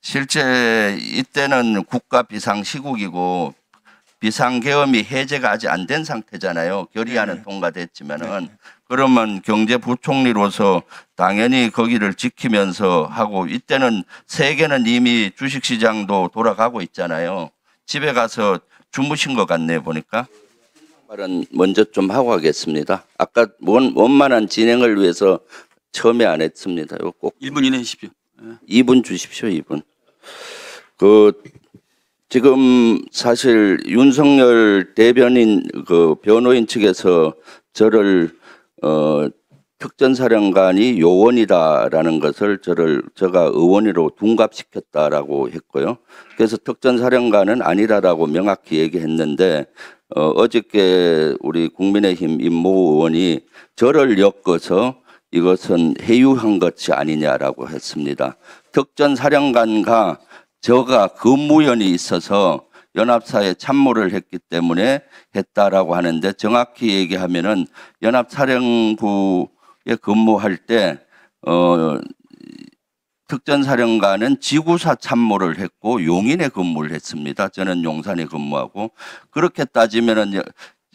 실제 이때는 국가 비상시국이고 비상계엄이 해제가 아직 안 된 상태잖아요. 결의안은 통과됐지만은 그러면 경제부총리로서 당연히 거기를 지키면서 하고 이때는 세계는 이미 주식시장도 돌아가고 있잖아요. 집에 가서 주무신 것 같네요 보니까. 말은 먼저 좀 하고 하겠습니다. 아까 원만한 진행을 위해서 처음에 안 했습니다. 이거 꼭 1분 이내 하십시오. 2분 주십시오. 2분. 지금 사실 윤석열 대변인 변호인 측에서 저를 특전사령관이 요원이다라는 것을 제가 의원으로 둔갑시켰다라고 했고요. 그래서 특전사령관은 아니다라고 명확히 얘기했는데 어저께 우리 국민의힘 임모 의원이 저를 엮어서 이것은 해유한 것이 아니냐라고 했습니다. 특전사령관과 저가 근무연이 있어서 연합사에 참모를 했기 때문에 했다라고 하는데 정확히 얘기하면은 연합사령부에 근무할 때 특전사령관은 지구사 참모를 했고 용인에 근무를 했습니다. 저는 용산에 근무하고 그렇게 따지면은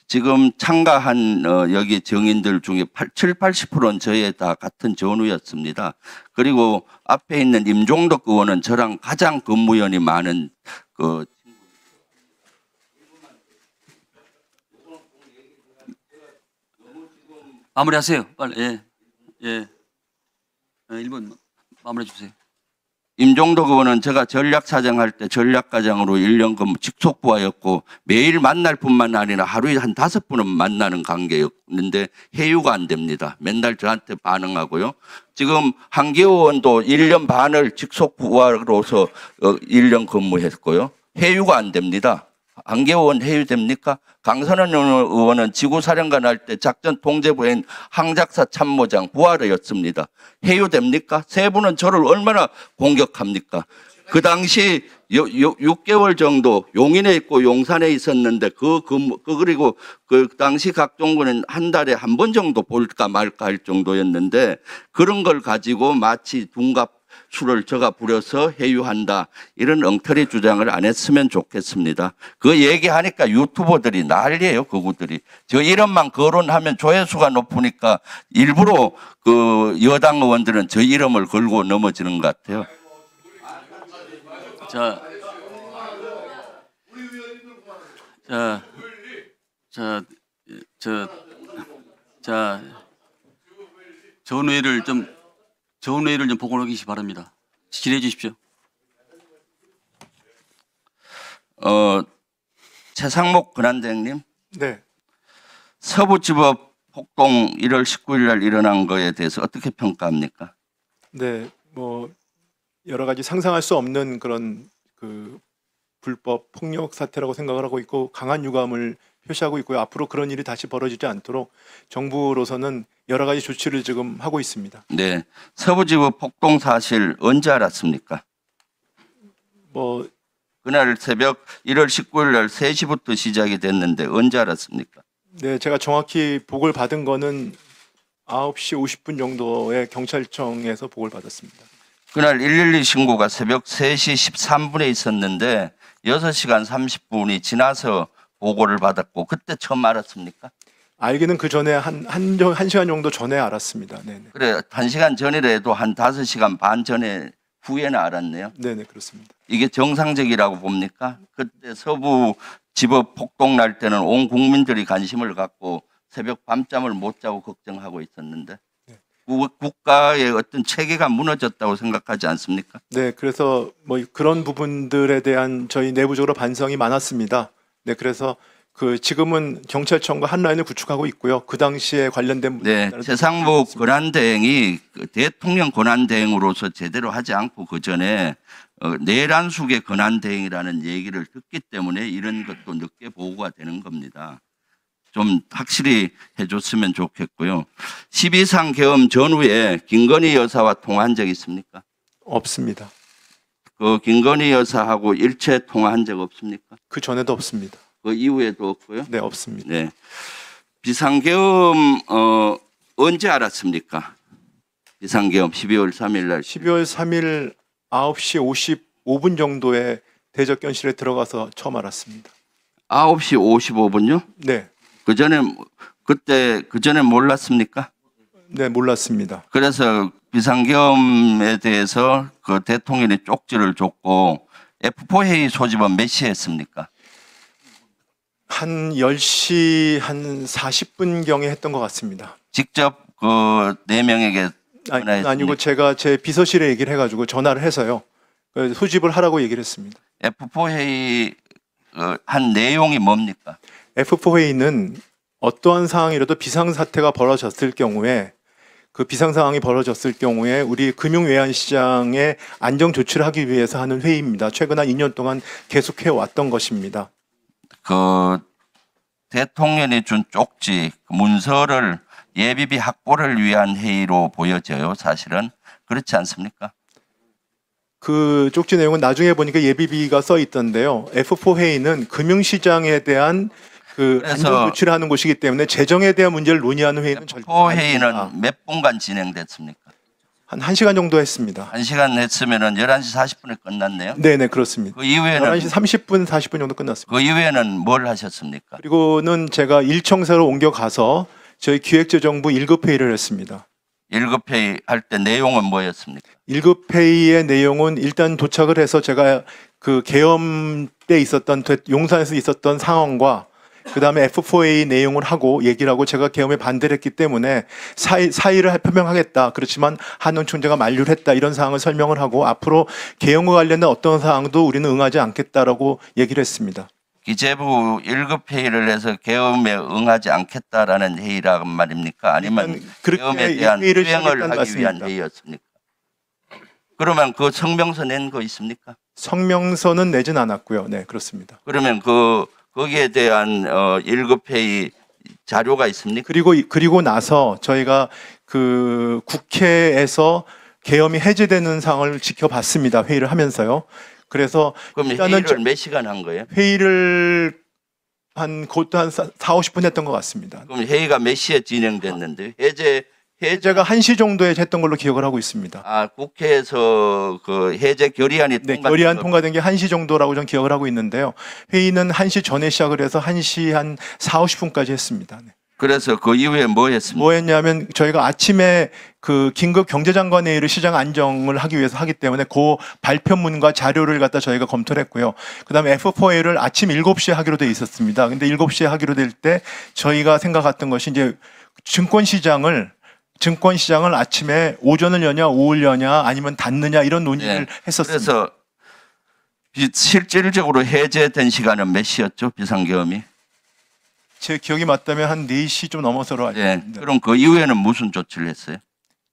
지금 참가한 여기 정인들 중에 80%는 저에 다 같은 전우였습니다. 그리고 앞에 있는 임종덕 의원은 저랑 가장 근무연이 많은 마무리하세요. 빨리. 예. 1분 마무리해 주세요. 임종덕 의원은 제가 전략사정할 때 전략과장으로 1년 근무 직속부하였고 매일 만날 뿐만 아니라 하루에 한 5번은 만나는 관계였는데 해유가 안 됩니다. 맨날 저한테 반응하고요. 지금 한기호 의원도 1년 반을 직속부하로서 1년 근무했고요. 해유가 안 됩니다. 한기호 의원 해유됩니까? 강선원 의원은 지구사령관 할 때 작전통제부인 항작사 참모장 부하였습니다. 해유됩니까? 세 분은 저를 얼마나 공격합니까? 그 당시 6개월 정도 용인에 있고 용산에 있었는데 그리고 그 당시 각종군은 한 달에 한 번 정도 볼까 말까 할 정도였는데 그런 걸 가지고 마치 둔갑 수를 저가 부려서 해유한다 이런 엉터리 주장을 안 했으면 좋겠습니다. 그 얘기하니까 유튜버들이 난리예요. 그구들이 저 이름만 거론하면 조회수가 높으니까 일부러 그 여당 의원들은 저 이름을 걸고 넘어지는 것 같아요. 전회의를 좀 복원하기 바랍니다. 질의해 주십시오. 최상목 권한대행님. 네. 서부지법 폭동 1월 19일 날 일어난 거에 대해서 어떻게 평가합니까? 네. 뭐 여러 가지 상상할 수 없는 그런 불법 폭력 사태라고 생각을 하고 있고 강한 유감을 표시하고 있고요. 앞으로 그런 일이 다시 벌어지지 않도록 정부로서는 여러 가지 조치를 지금 하고 있습니다. 네. 서부지법 폭동 사실 언제 알았습니까? 뭐 그날 새벽 1월 19일 날 3시부터 시작이 됐는데 언제 알았습니까? 네, 제가 정확히 보고를 받은 거는 9시 50분 정도에 경찰청에서 보고를 받았습니다. 그날 112 신고가 새벽 3시 13분에 있었는데 6시간 30분이 지나서 보고를 받았고 그때 처음 알았습니까? 알기는 그 전에 한 시간 정도 전에 알았습니다. 네네. 그래 1시간 전이라도 한 5시간 반 전에 후에는 알았네요. 네네 그렇습니다. 이게 정상적이라고 봅니까? 그때 서부 지법 폭동 날 때는 온 국민들이 관심을 갖고 새벽 밤잠을 못 자고 걱정하고 있었는데 국가의 어떤 체계가 무너졌다고 생각하지 않습니까? 네, 그래서 뭐 그런 부분들에 대한 저희 내부적으로 반성이 많았습니다. 네, 그래서 지금은 경찰청과 한 라인을 구축하고 있고요. 그 당시에 관련된 네, 최상목 권한대행이 대통령 권한대행으로서 제대로 하지 않고 그 전에 내란숙의 권한대행이라는 얘기를 듣기 때문에 이런 것도 늦게 보고가 되는 겁니다. 좀 확실히 해줬으면 좋겠고요. 12상 계엄 전후에 김건희 여사와 통화한 적 있습니까? 없습니다. 그 김건희 여사하고 일체 통화한 적 없습니까? 그 전에도 없습니다. 그 이후에도 없고요. 네, 없습니다. 네. 비상계엄 언제 알았습니까? 비상계엄 12월 3일 날. 12월 3일 9시 55분 정도에 대접견실에 들어가서 처음 알았습니다. 9시 55분요? 네, 그전에 몰랐습니까? 네 몰랐습니다. 그래서 비상계엄에 대해서 그 대통령이 쪽지를 줬고 F4 회의 소집은 몇 시에 했습니까? 한 10시 한 40분경에 했던 것 같습니다. 직접 그 4명에게 아니고 제가 제 비서실에 얘기를 해가지고 전화를 해서요. 소집을 하라고 얘기를 했습니다. F4 회의 한 내용이 뭡니까? F4 회의는 어떠한 상황이라도 비상사태가 벌어졌을 경우에 그 비상 상황이 벌어졌을 경우에 우리 금융외환시장의 안정 조치를 하기 위해서 하는 회의입니다. 최근 한 2년 동안 계속해 왔던 것입니다. 그 대통령이 준 쪽지 그 문서를 예비비 확보를 위한 회의로 보여져요. 사실은 그렇지 않습니까? 그 쪽지 내용은 나중에 보니까 예비비가 써 있던데요. F4 회의는 금융시장에 대한 그 그래서 안전 조치를 하는 곳이기 때문에 재정에 대한 문제를 논의하는 회의는 절대 F4 아닙니다. 회의는 몇 분간 진행됐습니까? 한 1시간 정도 했습니다. 1시간 했으면은 11시 40분에 끝났네요. 네네 그렇습니다. 그 이후에는 11시 30분 40분 정도 끝났습니다. 그 이후에는 뭘 하셨습니까? 그리고는 제가 일청사로 옮겨가서 저희 기획재정부 1급 회의를 했습니다. 1급 회의 할 때 내용은 뭐였습니까? 1급 회의의 내용은 일단 도착을 해서 제가 그 계엄 때 있었던 용산에서 있었던 상황과 그다음에 F4A 내용을 하고 얘기를 하고 제가 계엄에 반대를 했기 때문에 사의를 표명하겠다. 그렇지만 한원 총재가 만류를 했다. 이런 사항을 설명을 하고 앞으로 계엄과 관련된 어떤 사항도 우리는 응하지 않겠다라고 얘기를 했습니다. 기재부 1급 회의를 해서 계엄에 응하지 않겠다라는 회의란 말입니까? 아니면 그렇게 계엄에 대한 회의를 수행을 시작했다는 하기 위한 말씀입니다. 회의였습니까? 그러면 그 성명서 낸 거 있습니까? 성명서는 내진 않았고요. 네, 그렇습니다. 그러면 거기에 대한 1급 회의 자료가 있습니까? 그리고 나서 저희가 그 국회에서 계엄이 해제되는 상황을 지켜봤습니다. 회의를 하면서요. 그래서 그럼 일단은 회의를 몇 시간 한 거예요? 회의를 그것도 한 4, 50분 했던 것 같습니다. 그럼 회의가 몇 시에 진행됐는데 해제 제가 1시 정도에 했던 걸로 기억을 하고 있습니다. 국회에서 그 해제 결의안이 네, 통과. 결의안 통과된 게 1시 정도라고 전 기억을 하고 있는데요. 회의는 1시 전에 시작을 해서 1시 한 4, 50분까지 했습니다. 네. 그래서 그 이후에 뭐 했습니까? 뭐 했냐면 저희가 아침에 그 긴급 경제장관 회의를 시장 안정을 하기 위해서 하기 때문에 그 발표문과 자료를 갖다 저희가 검토를 했고요. 그다음에 F4A를 아침 7시에 하기로 돼 있었습니다. 근데 7시에 하기로 될 때 저희가 생각했던 것이 이제 증권시장을 아침에 오전을 여냐 오후를 여냐 아니면 닫느냐 이런 논의를 했었습니다. 그래서 실질적으로 해제된 시간은 몇 시였죠? 비상계엄이? 제 기억이 맞다면 한 4시 좀 넘어서로 알고 네. 있습니다. 그럼 그 이후에는 무슨 조치를 했어요?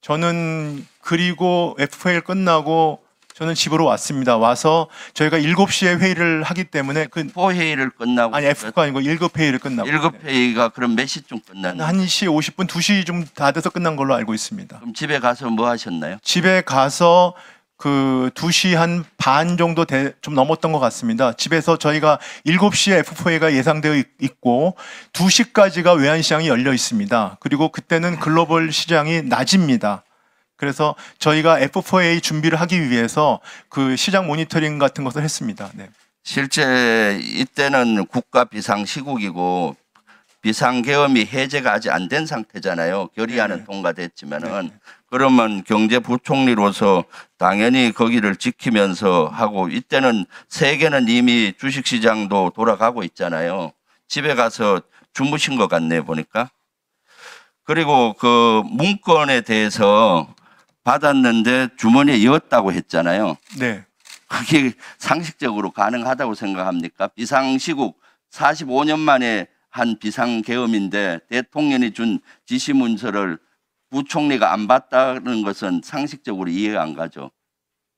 저는 그리고 F4일 끝나고 저는 집으로 왔습니다. 와서 저희가 7시에 회의를 하기 때문에 F4 회의를 끝나고 아니 F가 아니고 1급 회의를 끝나고 1급 회의가 그럼 몇 시쯤 끝났나요? 1시 50분 2시 좀 다 돼서 끝난 걸로 알고 있습니다. 그럼 집에 가서 뭐 하셨나요? 집에 가서 그 2시 한 반 정도 좀 넘었던 것 같습니다. 집에서 저희가 7시에 F4A가 예상되어 있고 2시까지가 외환시장이 열려 있습니다. 그리고 그때는 글로벌 시장이 낮입니다. 그래서 저희가 F4A 준비를 하기 위해서 그 시장 모니터링 같은 것을 했습니다. 네. 실제 이때는 국가 비상시국이고 비상계엄이 해제가 아직 안 된 상태잖아요. 결의안은 통과됐지만은. 그러면 경제부총리로서 당연히 거기를 지키면서 하고 이때는 세계는 이미 주식시장도 돌아가고 있잖아요. 집에 가서 주무신 것 같네요 보니까. 그리고 그 문건에 대해서 받았는데 주머니에 넣었다고 했잖아요. 네. 그게 상식적으로 가능하다고 생각합니까? 비상시국 45년 만에 한 비상계엄인데 대통령이 준 지시문서를 부총리가 안 봤다는 것은 상식적으로 이해가 안 가죠.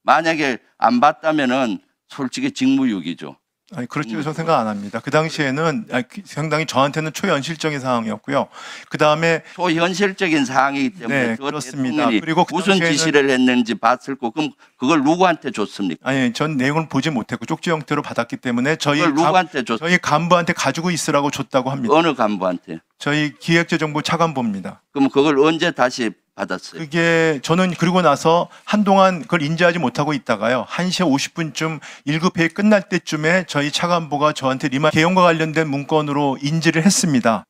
만약에 안 봤다면은 솔직히 직무유기죠. 아니 그렇게 저는 생각 안 합니다. 그 당시에는 상당히 저한테는 초현실적인 상황이었고요. 그 다음에 초현실적인 상황이기 때문에 네, 그 그렇습니다. 대통령이 그리고 그 무슨 당시에는 지시를 했는지 봤을 거 그럼 그걸 누구한테 줬습니까? 아니 전 내용을 보지 못했고 쪽지 형태로 받았기 때문에 그걸 누구한테 줬습니까? 저희 간부한테 가지고 있으라고 줬다고 합니다. 어느 간부한테? 저희 기획재정부 차관보입니다. 그럼 그걸 언제 다시 받았어요. 그게 저는 그러고 나서 한동안 그걸 인지하지 못하고 있다가요. 1시 50분쯤 1급 회의 끝날 때쯤에 저희 차관보가 저한테 리마 개헌과 관련된 문건으로 인지를 했습니다.